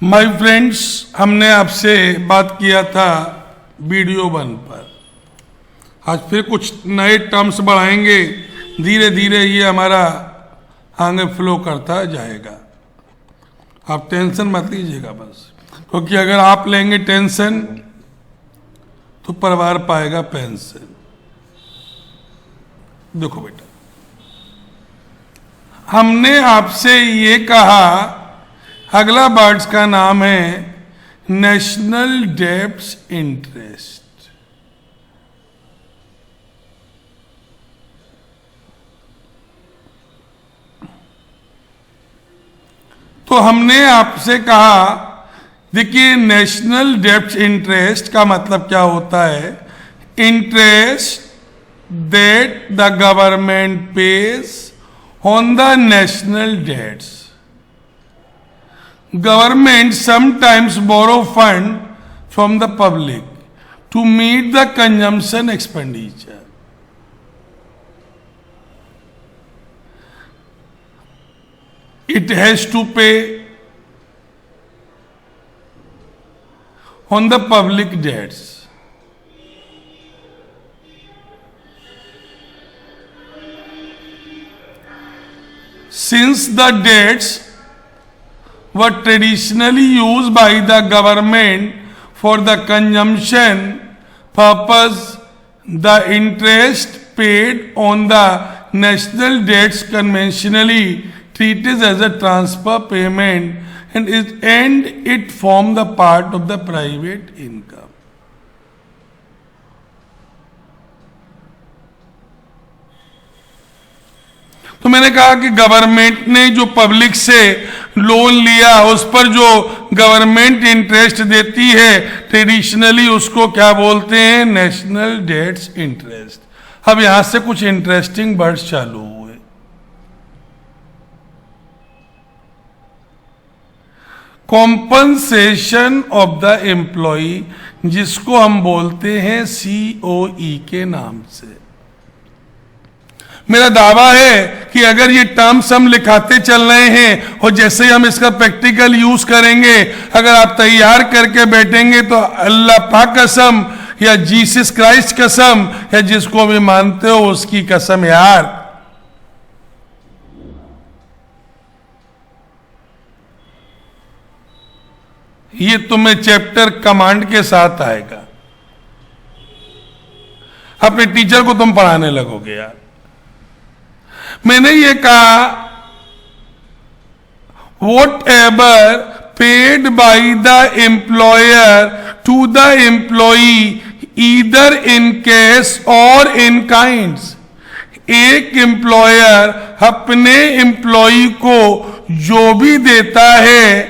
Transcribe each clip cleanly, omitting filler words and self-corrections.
My friends, हमने आपसे बात किया था वीडियो 1 पर। आज फिर कुछ नए टर्म्स बढ़ाएंगे, धीरे धीरे ये हमारा आगे फ्लो करता जाएगा। आप टेंशन मत लीजिएगा बस, क्योंकि अगर आप लेंगे टेंशन तो परिवार पाएगा पेंशन। देखो बेटा, हमने आपसे ये कहा, अगला वर्ड्स का नाम है नेशनल डेब्ट्स इंटरेस्ट। तो हमने आपसे कहा, देखिए नेशनल डेब्ट्स इंटरेस्ट का मतलब क्या होता है? Interest that the government pays on the national debts. Government sometimes borrow fund from the public to meet the consumption expenditure. It has to pay on the public debts. Since the debts were traditionally used by the government for the consumption purpose, the interest paid on the national debts conventionally treated as a transfer payment and it formed the part of the private income. तो मैंने कहा कि government ने जो public से loan लिया उस पर जो गवर्नमेंट इंटरेस्ट देती है, ट्रेडिशनली उसको क्या बोलते हैं? National debts interest. अब यहां से कुछ इंटरेस्टिंग वर्ड्स चालू हुए। कॉम्पनसेशन ऑफ द एम्प्लॉय, जिसको हम बोलते हैं COE के नाम से। मेरा दावा है कि अगर ये टर्म्स हम लिखाते चल रहे हैं और जैसे ही हम इसका प्रैक्टिकल यूज करेंगे, अगर आप तैयार करके बैठेंगे तो अल्लाह पाक कसम या जीसस क्राइस्ट कसम या जिसको भी मानते हो उसकी कसम, यार ये तुम्हें चैप्टर कमांड के साथ आएगा। अपने टीचर को तुम पढ़ाने लगोगे यार। मैंने ये कहा, whatever paid by the employer to the employee either in cash और इन काइंड्स। एक एम्प्लॉयर अपने एम्प्लॉई को जो भी देता है,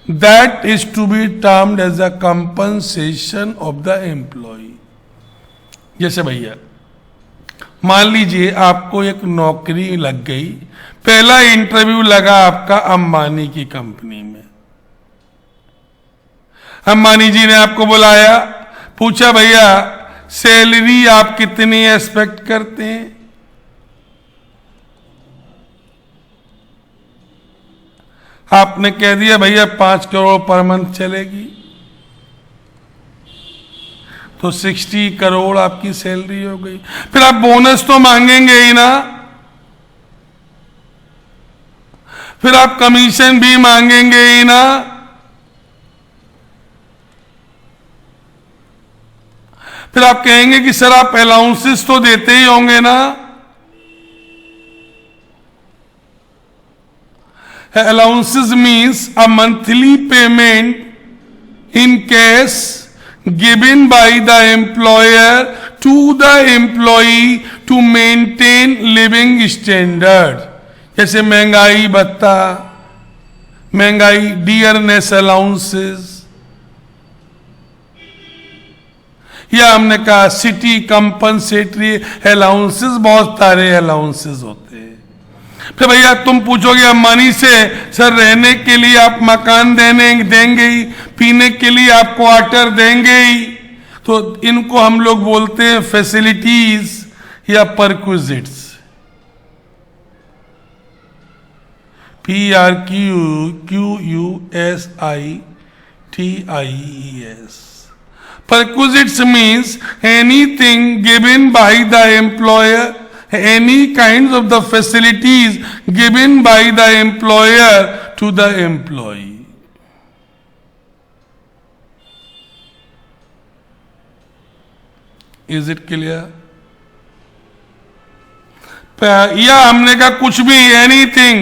that is to be termed as a compensation of the employee. जैसे भैया मान लीजिए आपको एक नौकरी लग गई, पहला इंटरव्यू लगा आपका अंबानी की कंपनी में। अंबानी जी ने आपको बुलाया, पूछा भैया सैलरी आप कितनी एक्सपेक्ट करते हैं? आपने कह दिया भैया 5 करोड़ पर मंथ चलेगी, तो 60 करोड़ आपकी सैलरी हो गई। फिर आप बोनस तो मांगेंगे ही ना, फिर आप कमीशन भी मांगेंगे ही ना। फिर आप कहेंगे कि सर आप अलाउंसेस तो देते ही होंगे ना। Allowances means a monthly payment in cash given by the employer to the employee to maintain living standard। जैसे महंगाई भत्ता, महंगाई डियरनेस अलाउंसेस, या हमने कहा सिटी कंपनसेटरी अलाउंसेस। बहुत सारे अलाउंसेस होते हैं। फिर भैया तुम पूछोगे अंबानी से, सर रहने के लिए आप मकान देंगे ही, पीने के लिए आप क्वार्टर देंगे ही, तो इनको हम लोग बोलते हैं फैसिलिटीज या perquisites. PRQUSITIES. Perquisites means anything given by the employer, any kinds of the facilities given by the employer to the employee. Is it clear? या हमने कहा कुछ भी, एनीथिंग,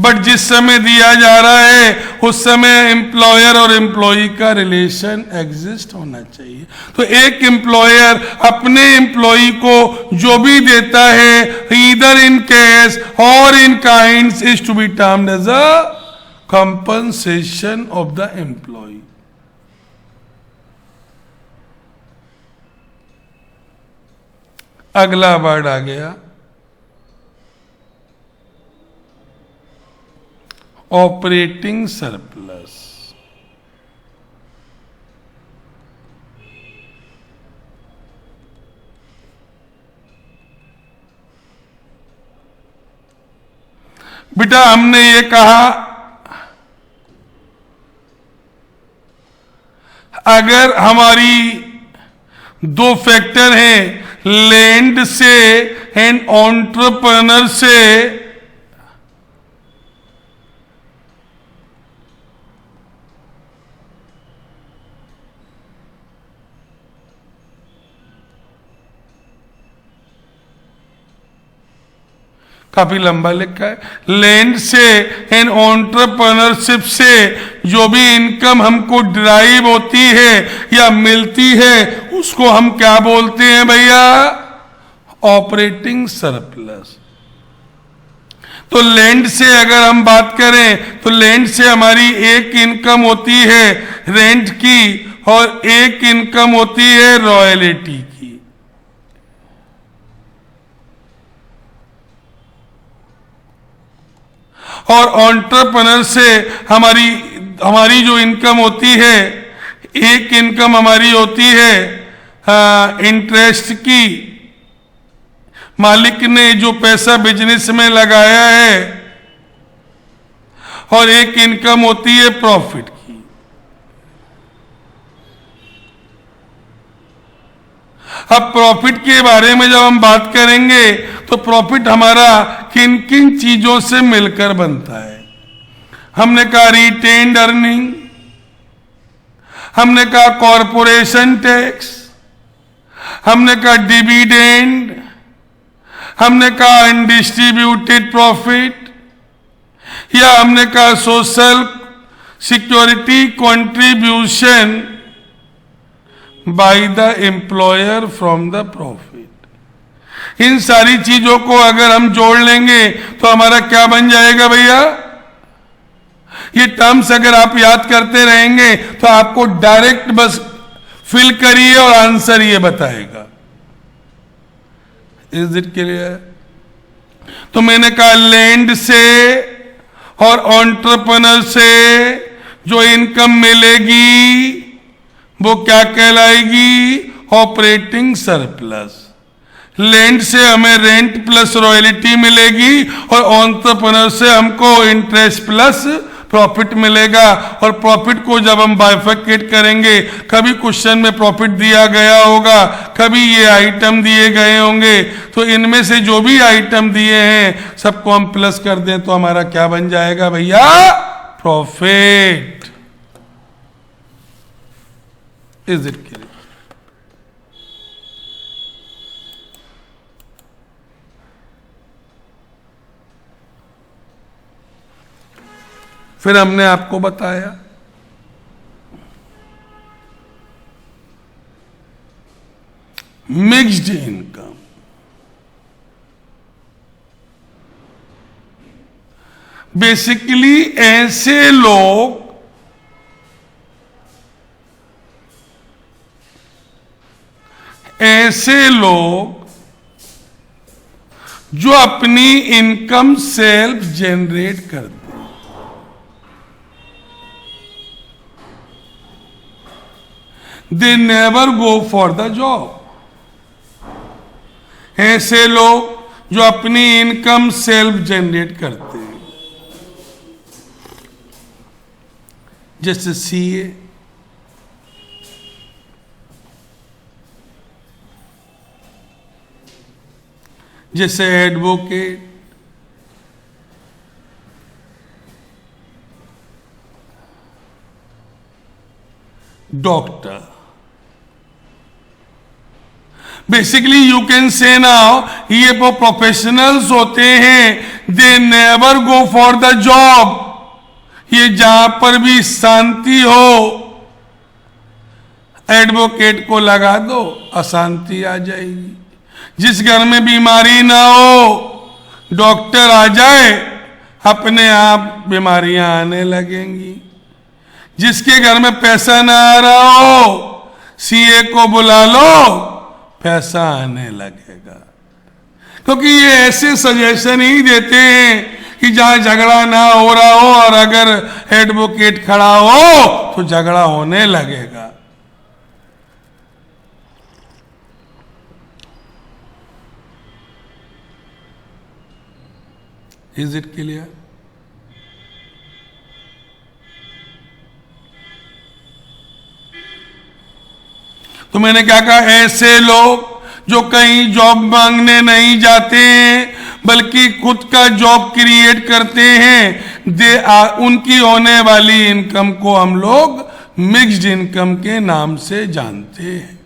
बट जिस समय दिया जा रहा है उस समय एम्प्लॉयर और एम्प्लॉई का रिलेशन एग्जिस्ट होना चाहिए. तो एक एम्प्लॉयर अपने एम्प्लॉई को जो भी देता है, ईदर इन कैश और in kinds, is to be termed as a compensation of the employ. अगला वर्ड आ गया ऑपरेटिंग सरप्लस. बेटा हमने ये कहा अगर हमारी दो फैक्टर हैं, लैंड से एंड एंटरप्रेन्योर से, काफी लंबा लिखा है, लैंड से एंड एंटरप्रेन्योरशिप से जो भी इनकम हमको ड्राइव होती है या मिलती है उसको हम क्या बोलते हैं भैया? Operating surplus. तो लैंड से अगर हम बात करें तो लैंड से हमारी एक इनकम होती है रेंट की और एक इनकम होती है रॉयल्टी की. और एंटरप्रेन्योर से हमारी जो इनकम होती है, एक इनकम हमारी होती है इंटरेस्ट की, मालिक ने जो पैसा बिजनेस में लगाया है, और एक इनकम होती है प्रॉफिट की. अब प्रॉफिट के बारे में जब हम बात करेंगे तो प्रॉफिट हमारा किन किन चीजों से मिलकर बनता है. हमने कहा रिटेन्ड अर्निंग, हमने कहा कॉरपोरेशन टैक्स, हमने कहा डिविडेंड, हमने कहा अनडिस्ट्रीब्यूटेड प्रॉफिट, या हमने कहा social security contribution by the employer from the profit. इन सारी चीजों को अगर हम जोड़ लेंगे तो हमारा क्या बन जाएगा भैया? ये टर्म्स अगर आप याद करते रहेंगे तो आपको डायरेक्ट बस फिल करिए और आंसर ये बताएगा. Is it clear? तो मैंने कहा लैंड से और एंटरप्रेन्योर से जो इनकम मिलेगी वो क्या कहलाएगी? Operating surplus. लैंड से हमें रेंट प्लस रॉयल्टी मिलेगी और एंटरप्रेन्योर से हमको इंटरेस्ट प्लस प्रॉफिट मिलेगा. और प्रॉफिट को जब हम बाइफर्केट करेंगे, कभी क्वेश्चन में प्रॉफिट दिया गया होगा, कभी ये आइटम दिए गए होंगे, तो इनमें से जो भी आइटम दिए हैं सबको हम प्लस कर दें तो हमारा क्या बन जाएगा भैया? प्रॉफिट. Is it clear? फिर हमने आपको बताया मिक्स्ड इनकम. बेसिकली ऐसे लोग जो अपनी इनकम सेल्फ जनरेट करते हैं. They never go for the job. ऐसे लोग जो अपनी इनकम सेल्फ जनरेट करते हैं, जैसे सीए, जैसे advocate, doctor. Basically you can say now ये वो प्रोफेशनल्स होते हैं, they never go for the job. ये जहां पर भी शांति हो, एडवोकेट को लगा दो, अशांति आ जाएगी। जिस घर में बीमारी ना हो, डॉक्टर आ जाए, अपने आप बीमारियां आने लगेंगी। जिसके घर में पैसा ना आ रहा हो, सीए को बुला लो, पैसा आने लगेगा। क्योंकि ये ऐसे सजेशन ही देते हैं कि जहां झगड़ा ना हो रहा हो और अगर एडवोकेट खड़ा हो तो झगड़ा होने लगेगा। Is it clear? तो मैंने क्या कहा, ऐसे लोग जो कहीं जॉब मांगने नहीं जाते हैं बल्कि खुद का जॉब क्रिएट करते हैं, उनकी होने वाली इनकम को हम लोग मिक्स्ड इनकम के नाम से जानते हैं।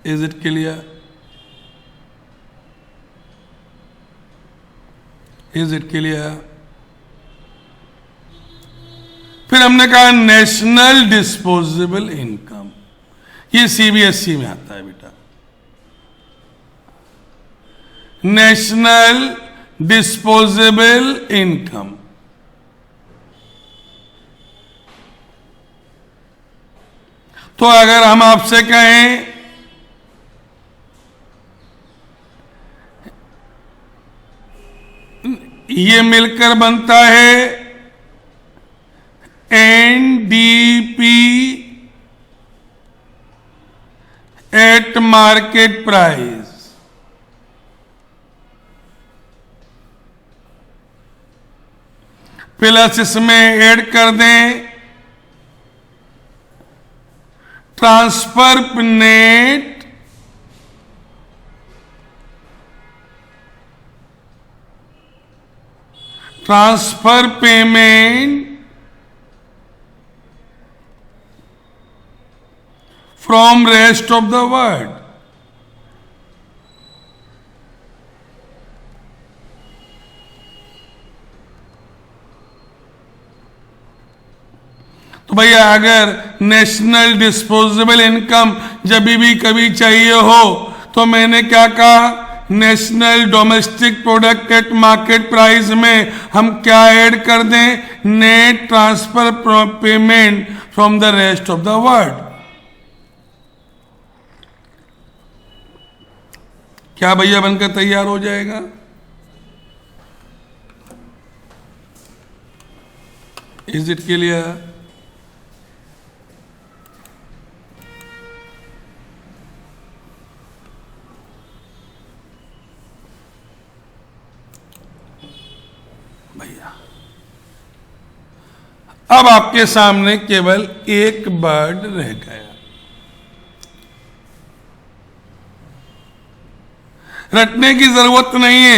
Is it clear? Is it clear? फिर हमने कहा नेशनल डिस्पोजेबल इनकम, ये सीबीएसई में आता है बेटा। नेशनल डिस्पोजेबल इनकम, तो अगर हम आपसे कहें ये मिलकर बनता है NDP at market price, plus इसमें ऐड कर दें transfer net transfer payment from rest of the world. तो भैया अगर नेशनल डिस्पोजेबल इनकम जब भी कभी चाहिए हो तो मैंने क्या कहा, national domestic product at market price में हम क्या ऐड कर दें, net transfer payment from the rest of the world. क्या भैया बनकर तैयार हो जाएगा? Is it clear? भैया अब आपके सामने केवल एक वर्ड रह गया। रटने की जरूरत नहीं है,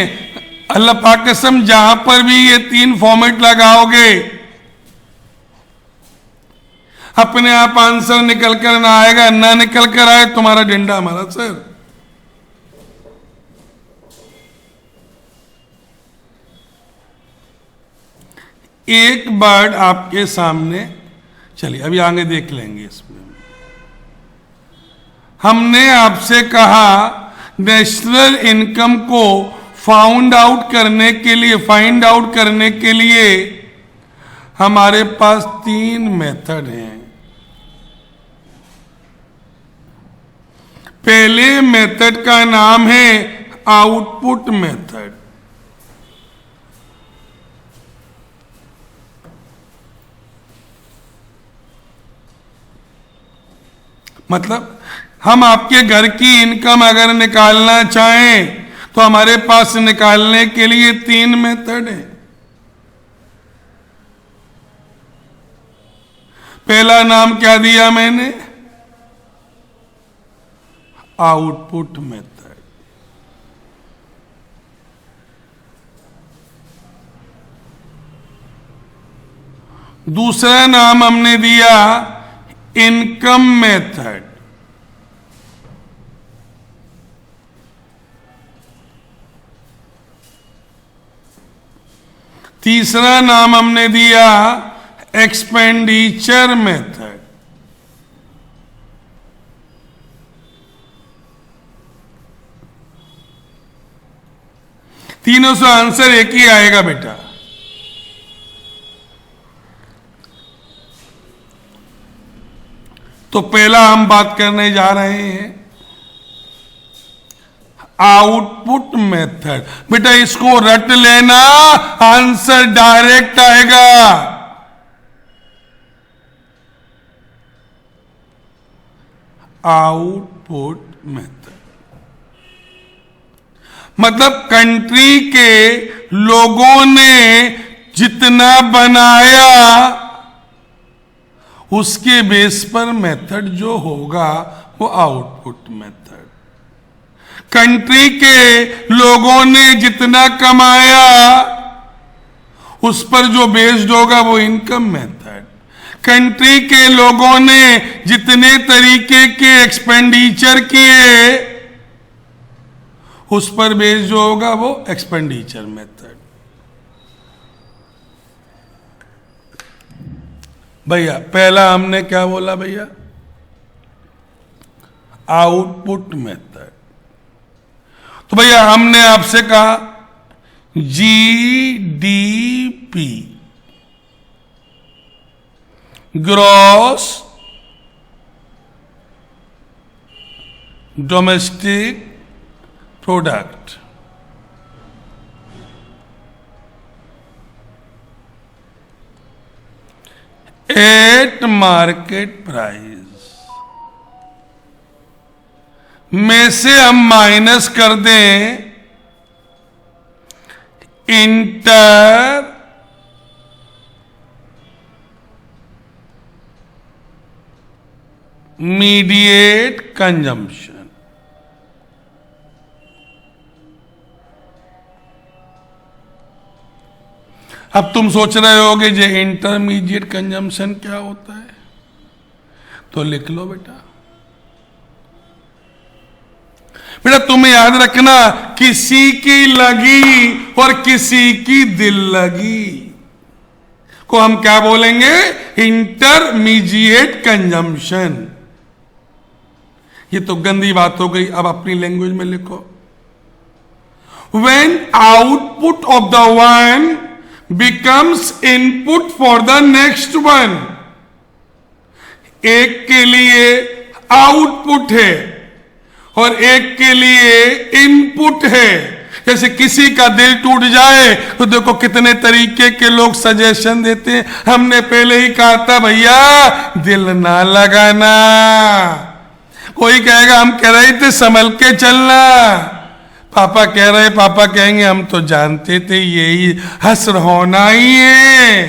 अल्लाह पाक कसम जहां पर भी ये 3 फॉर्मेट लगाओगे अपने आप आंसर निकल कर ना आएगा, ना निकल कर आए तुम्हारा डंडा हमारा सर। एक वर्ड आपके सामने, चलिए अभी आगे देख लेंगे। इसमें हमने आपसे कहा नेशनल इनकम को फाइंड आउट करने के लिए हमारे पास 3 मेथड हैं। पहले मेथड का नाम है आउटपुट मेथड। मतलब हम आपके घर की इनकम अगर निकालना चाहें तो हमारे पास निकालने के लिए 3 मेथड है। पहला नाम क्या दिया मैंने? Output method. दूसरा नाम हमने दिया इनकम मेथड। तीसरा नाम हमने दिया एक्सपेंडिचर मेथड। तीनों से आंसर एक ही आएगा बेटा। तो पहला हम बात करने जा रहे हैं आउटपुट मेथड। बेटा इसको रट लेना, आंसर डायरेक्ट आएगा। आउटपुट मेथड मतलब कंट्री के लोगों ने जितना बनाया उसके बेस पर मेथड जो होगा वो आउटपुट मेथड। कंट्री के लोगों ने जितना कमाया उस पर जो बेस्ड होगा वो इनकम मेथड। कंट्री के लोगों ने जितने तरीके के एक्सपेंडिचर किए उस पर बेस्ड जो होगा वो एक्सपेंडिचर मेथड। भैया पहला हमने क्या बोला भैया? Output method. तो भैया हमने आपसे कहा GDP gross domestic product at market price में से हम माइनस कर दें इंटर मीडिएट कंजम्पशन। अब तुम सोच रहे होगे जे इंटरमीडिएट कंजम्पशन क्या होता है, तो लिख लो बेटा। बेटा तुम्हें याद रखना, किसी की लगी और किसी की दिल लगी को हम क्या बोलेंगे? Intermediate consumption. ये तो गंदी बात हो गई, अब अपनी लैंग्वेज में लिखो। When output of the one becomes input for the next one. एक के लिए आउटपुट है और एक के लिए इनपुट है। जैसे किसी का दिल टूट जाए तो देखो कितने तरीके के लोग सजेशन देते हैं। हमने पहले ही कहा था भैया दिल ना लगाना। कोई कहेगा हम कह रहे थे संभल के चलना, पापा कह रहे, पापा कहेंगे हम तो जानते थे यही हसर होना ही है।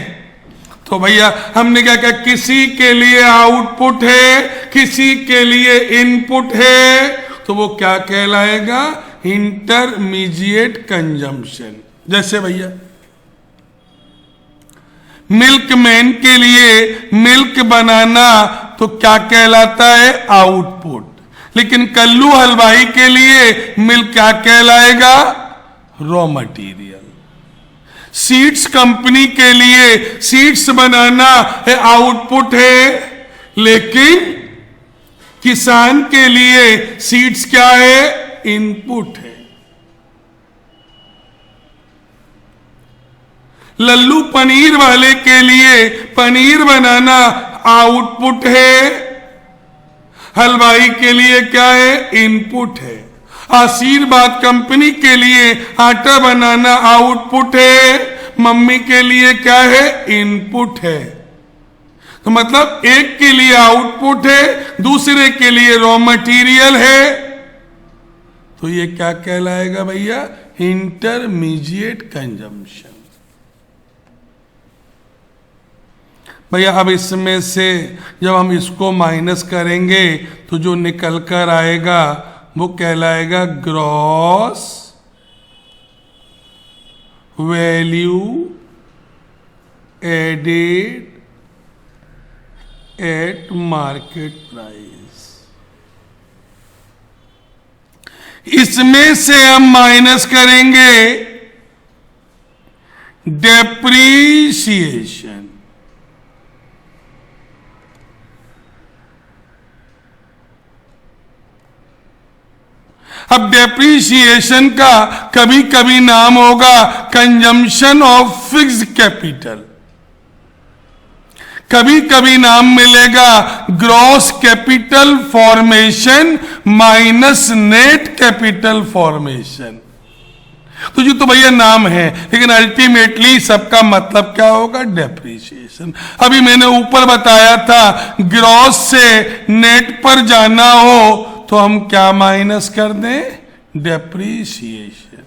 तो भैया हमने क्या कहा, किसी के लिए आउटपुट है किसी के लिए इनपुट है, तो वो क्या कहलाएगा? Intermediate consumption. जैसे भैया मिल्कमैन के लिए मिल्क बनाना तो क्या कहलाता है? आउटपुट। लेकिन कल्लू हलवाई के लिए मिल्क क्या कहलाएगा? Raw material. सीड्स कंपनी के लिए सीड्स बनाना है आउटपुट है, लेकिन किसान के लिए सीड्स क्या है? इनपुट है। लल्लू पनीर वाले के लिए पनीर बनाना आउटपुट है, हलवाई के लिए क्या है? इनपुट है। आशीर्वाद कंपनी के लिए आटा बनाना आउटपुट है, मम्मी के लिए क्या है? इनपुट है। तो मतलब एक के लिए आउटपुट है, दूसरे के लिए रॉ मटेरियल है, तो ये क्या कहलाएगा भैया? Intermediate consumption. भैया अब इसमें से जब हम इसको माइनस करेंगे तो जो निकल कर आएगा वो कहलाएगा gross value added at market price. इसमें से हम माइनस करेंगे डेप्रीशिएशन। अब डेप्रीशिएशन का कभी कभी नाम होगा कंजम्पशन ऑफ फिक्स्ड कैपिटल, कभी कभी नाम मिलेगा gross capital formation minus net capital formation. तो ये तो भैया नाम है, लेकिन अल्टीमेटली सबका मतलब क्या होगा? डेप्रीशिएशन। अभी मैंने ऊपर बताया था ग्रॉस से नेट पर जाना हो तो हम क्या माइनस कर दें? डेप्रीशिएशन।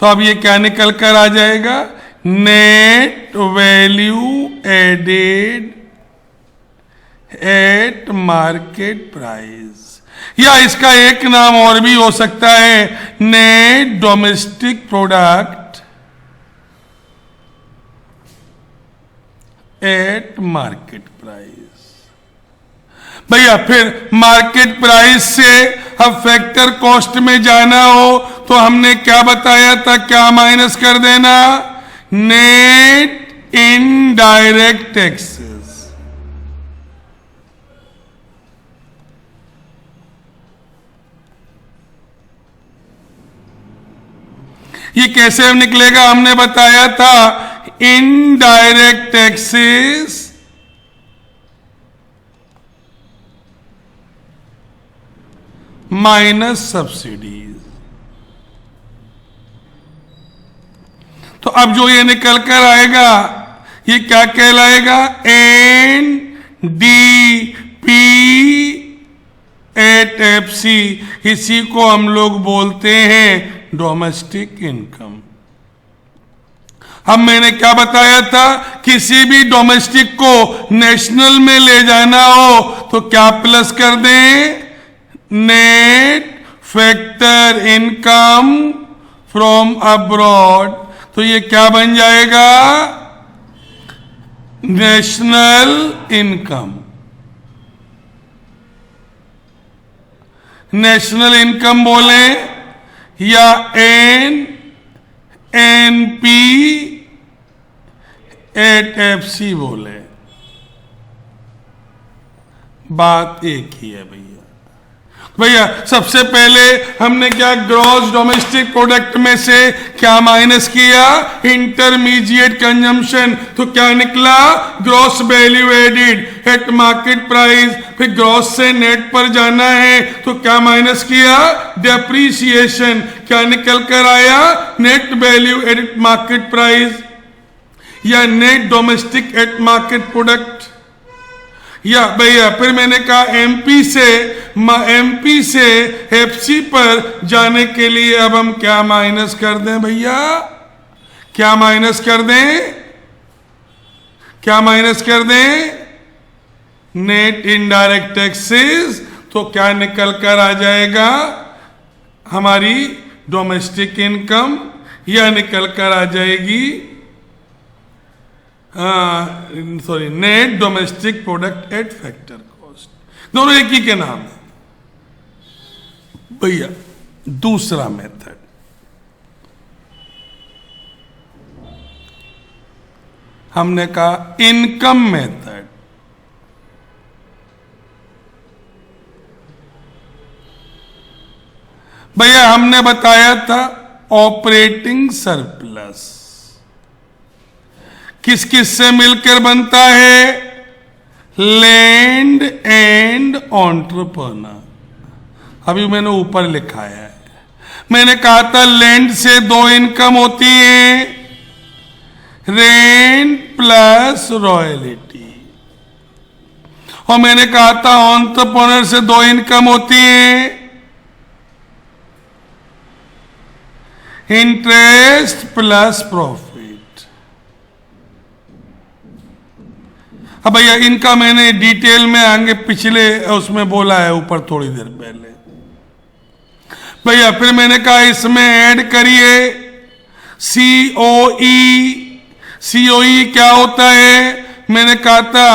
तो अब ये क्या निकल कर आ जाएगा? Net value added at market price, या इसका एक नाम और भी हो सकता है, net domestic product at market price. भैया फिर मार्केट प्राइस से अब फैक्टर कॉस्ट में जाना हो तो हमने क्या बताया था, क्या माइनस कर देना? Net indirect taxes. ये कैसे निकलेगा? हमने बताया था इनडायरेक्ट टैक्सेस माइनस सब्सिडीज। तो अब जो ये निकल कर आएगा ये क्या कहलाएगा? N D P at F C. इसी को हम लोग बोलते हैं डोमेस्टिक इनकम। अब मैंने क्या बताया था, किसी भी डोमेस्टिक को नेशनल में ले जाना हो तो क्या प्लस कर दें? Net factor income from abroad. तो ये क्या बन जाएगा? National income. नेशनल इनकम बोले या N P at F C बोले, बात एक ही है भैया। भैया सबसे पहले हमने क्या ग्रॉस डोमेस्टिक प्रोडक्ट में से क्या माइनस किया? Intermediate consumption. तो क्या निकला? Gross value added at market price. फिर ग्रॉस से नेट पर जाना है तो क्या माइनस किया? डेप्रीशिएशन। क्या निकल कर आया? Net value added market price या net domestic at market product. या भैया फिर मैंने कहा एमपी से एफसी पर जाने के लिए अब हम क्या माइनस कर दें भैया? क्या माइनस कर दें? क्या माइनस कर दें? Net indirect taxes. तो क्या निकल कर आ जाएगा? हमारी डोमेस्टिक इनकम, या निकल कर आ जाएगी sorry net domestic product eight factor cost. दोनों एक ही के नाम है भैया। दूसरा मेथड, हमने कहा इनकम मेथड। भैया हमने बताया था ऑपरेटिंग सरप्लस किस किस से मिलकर बनता है? Land and entrepreneur. अभी मैंने ऊपर लिखा है, मैंने कहा था लैंड से दो इनकम होती है, रेंट प्लस रॉयल्टी। और मैंने कहा था एंटरप्रेन्योर से दो इनकम होती है, इंटरेस्ट प्लस प्रॉफिट। अब भैया इनका मैंने डिटेल में आगे पिछले उसमें बोला है ऊपर थोड़ी देर पहले। भैया फिर मैंने कहा इसमें ऐड करिए सीओई। सीओई क्या होता है? मैंने कहा था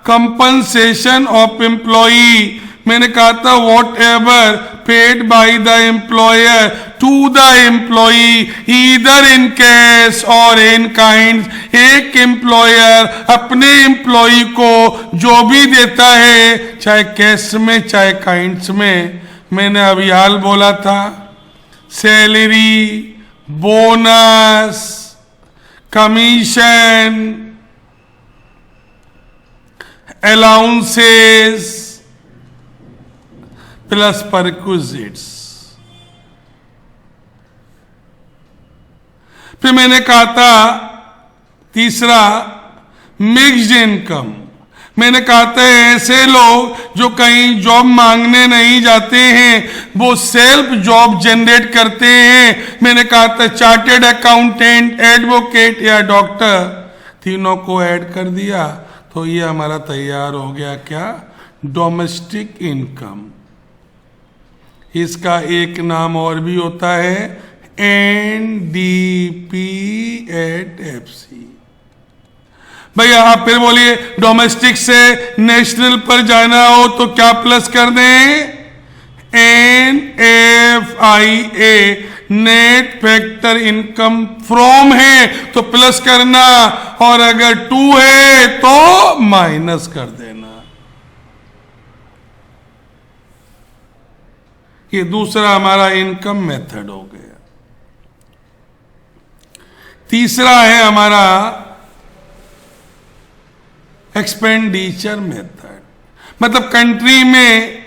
कंपनसेशन ऑफ एम्प्लॉई। मैंने कहा था whatever paid by the employer to the employee either in cash और इन काइंड। एक एम्प्लॉयर अपने एम्प्लॉई को जो भी देता है, चाहे कैश में चाहे काइंड्स में, मैंने अभी हाल बोला था, salary, bonus, commission, allowances plus perquisites. फिर मैंने कहा था तीसरा मिक्स्ड इनकम। मैंने कहा था ऐसे लोग जो कहीं जॉब मांगने नहीं जाते हैं, वो सेल्फ जॉब जनरेट करते हैं। मैंने कहा था चार्टेड अकाउंटेंट, एडवोकेट या डॉक्टर, तीनों को ऐड कर दिया तो ये हमारा तैयार हो गया क्या? Domestic income. इसका एक नाम और भी होता है एनडीपी एट एफसी। भैया आप फिर बोलिए डोमेस्टिक से नेशनल पर जाना हो तो क्या प्लस कर दें? NFIA net factor income from है तो प्लस करना, और अगर 2 है तो माइनस कर देना। ये दूसरा हमारा इनकम मेथड हो गया। तीसरा है हमारा एक्सपेंडिचर मेथड, मतलब कंट्री में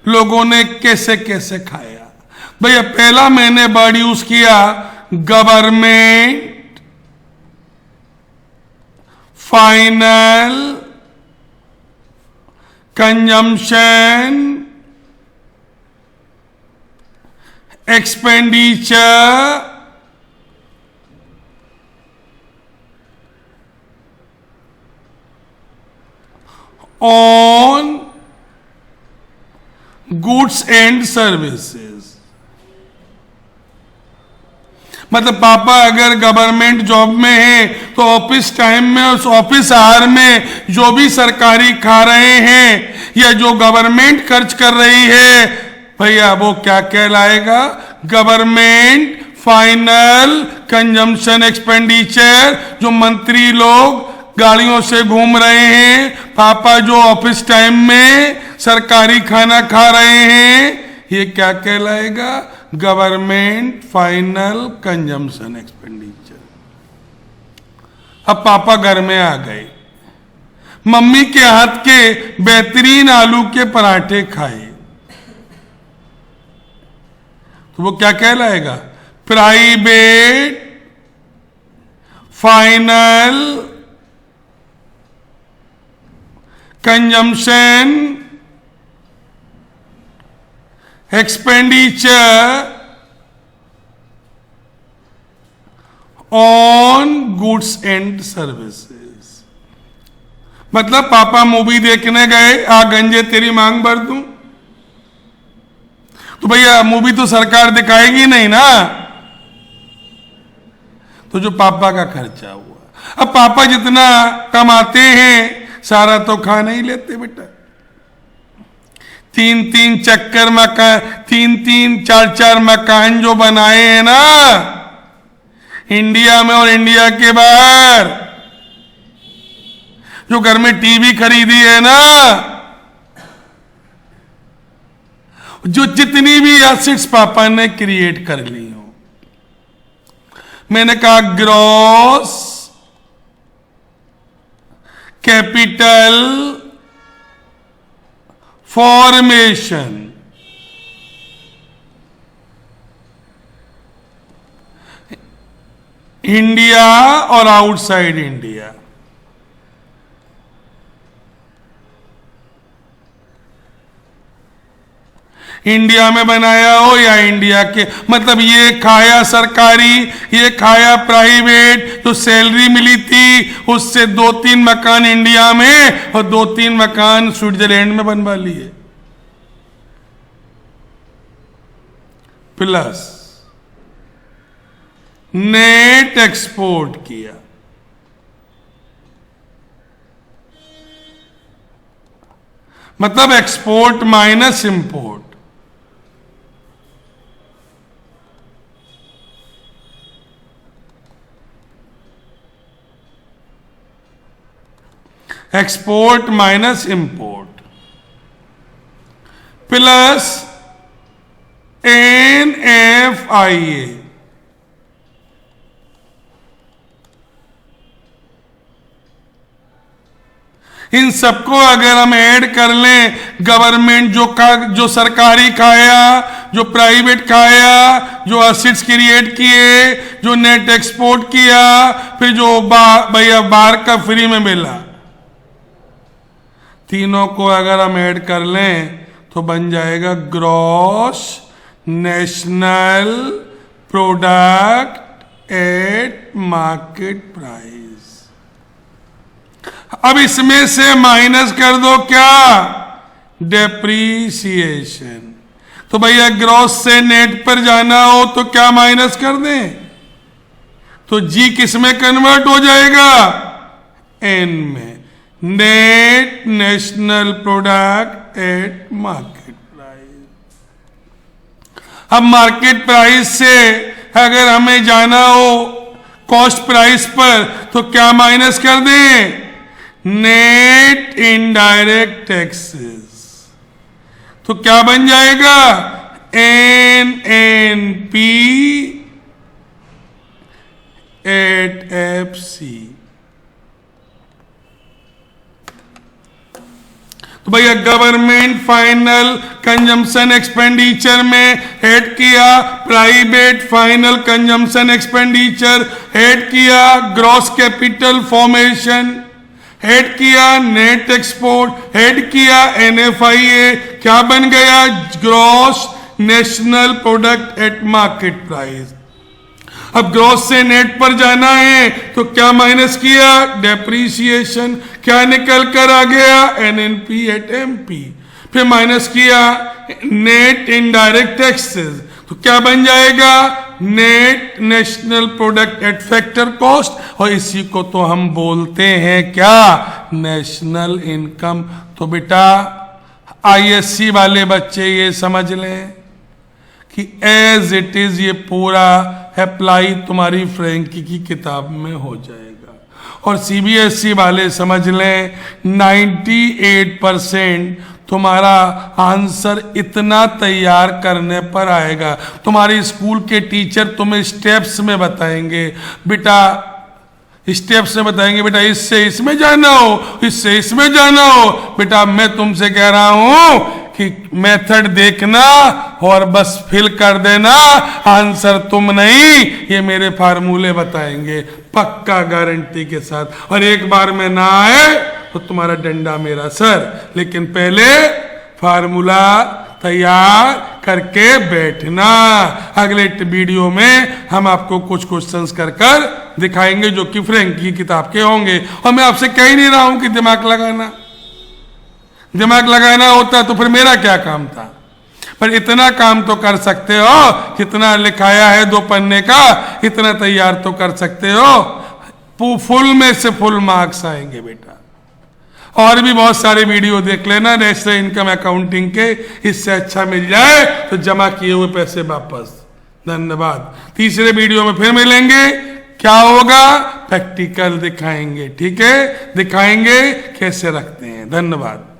लोगों ने कैसे कैसे खाया। भैया पहला मैंने वर्ड यूज किया government final consumption expenditure on goods and services. मतलब पापा अगर गवर्नमेंट जॉब में है तो ऑफिस टाइम में, उस ऑफिस आवर में जो भी सरकारी खा रहे हैं या जो गवर्नमेंट खर्च कर रही है, भैया वो क्या कहलाएगा? Government final consumption expenditure. जो मंत्री लोग गाड़ियों से घूम रहे हैं, पापा जो ऑफिस टाइम में सरकारी खाना खा रहे हैं, ये क्या कहलाएगा? Government final consumption expenditure. अब पापा घर में आ गए, मम्मी के हाथ के बेहतरीन आलू के पराठे खाए, तो वो क्या कहलाएगा? Private final consumption expenditure on goods and services. मतलब पापा मूवी देखने गए, आ गंजे तेरी मांग भर दूं, तो भैया मूवी तो सरकार दिखाएगी नहीं ना, तो जो पापा का खर्चा हुआ। अब पापा जितना कमाते हैं सारा तो खा नहीं लेते बेटा। 3-3 चक्कर मकान, 3-3 4-4 मकान जो बनाए हैं ना इंडिया में और इंडिया के बाहर, जो घर में टीवी खरीदी है ना, जो जितनी भी एसेट्स पापा ने क्रिएट कर ली हो, मैंने कहा ग्रॉस कैपिटल फॉर्मेशन इंडिया और आउटसाइड इंडिया। इंडिया में बनाया हो या इंडिया के, मतलब ये खाया सरकारी, ये खाया प्राइवेट, तो सैलरी मिली थी उससे 2-3 मकान इंडिया में और 2-3 मकान स्विट्जरलैंड में बनवा लिए। प्लस नेट एक्सपोर्ट किया, मतलब export minus import. Export minus import plus NFIA, इन सबको अगर हम ऐड कर लें, गवर्नमेंट जो सरकारी खाया, जो प्राइवेट खाया, जो असेट्स क्रिएट किए, जो नेट एक्सपोर्ट किया, फिर जो भैया बाहर का फ्री में मिला, तीनों को अगर हम ऐड कर लें तो बन जाएगा gross national product at market price. अब इसमें से माइनस कर दो क्या, डेप्रीसिएशन। तो भैया ग्रॉस से नेट पर जाना हो तो क्या माइनस कर दें, तो जी किस में कन्वर्ट हो जाएगा, एन में, net national product at market price. अब मार्केट प्राइस से अगर हमें जाना हो कॉस्ट प्राइस पर तो क्या माइनस कर दें, नेट इनडायरेक्ट टैक्सेस। तो क्या बन जाएगा, NNP एट FC। तो भैया गवर्नमेंट फाइनल कंजम्पशन एक्सपेंडिचर में ऐड किया, private final consumption expenditure add किया, ग्रॉस कैपिटल फॉर्मेशन ऐड किया, नेट एक्सपोर्ट ऐड किया, NFIA, क्या बन गया, gross national product at market price. अब ग्रॉस से नेट पर जाना है तो क्या माइनस किया, डेप्रीसिएशन, क्या निकल कर आ गया, NNP एट MP, फिर माइनस किया नेट इनडायरेक्ट टैक्सेस, तो क्या बन जाएगा, net national product eight factor cost, और इसी को तो हम बोलते हैं क्या, नेशनल इनकम। तो बेटा ISC वाले बच्चे ये समझ लें कि एज इट इज ये पूरा अप्लाई तुम्हारी फ्रैंकी की किताब में हो जाएगा, और CBSE वाले समझ लें 98% तुम्हारा आंसर इतना तैयार करने पर आएगा। तुम्हारे स्कूल के टीचर तुम्हें स्टेप्स में बताएंगे, बेटा स्टेप्स में बताएंगे, बेटा इससे इसमें जाना हो, इससे इसमें जाना हो। बेटा मैं तुमसे कह रहा हूं कि मेथड देखना और बस फिल कर देना, आंसर तुम नहीं, ये मेरे फार्मूले बताएंगे पक्का गारंटी के साथ। और एक बार में ना आए तो तुम्हारा डंडा मेरा सर, लेकिन पहले फार्मूला तैयार करके बैठना। अगले वीडियो में हम आपको कुछ क्वेश्चंस कर दिखाएंगे जो कि फ्रैंकी किताब के होंगे। और मैं आपसे कह ही नहीं रहा हूं कि दिमाग लगाना होता तो फिर मेरा क्या काम था, पर इतना काम तो कर सकते हो, कितना लिखाया है 2 पन्ने का, इतना तैयार तो कर सकते हो। फुल में से फुल मार्क्स आएंगे बेटा। और भी बहुत सारे वीडियो देख लेना नेशनल इनकम अकाउंटिंग के, इससे अच्छा मिल जाए तो जमा किए हुए पैसे वापस। धन्यवाद। तीसरे वीडियो में फिर मिलेंगे, क्या होगा, प्रैक्टिकल दिखाएंगे, ठीक है, दिखाएंगे कैसे रखते हैं। धन्यवाद।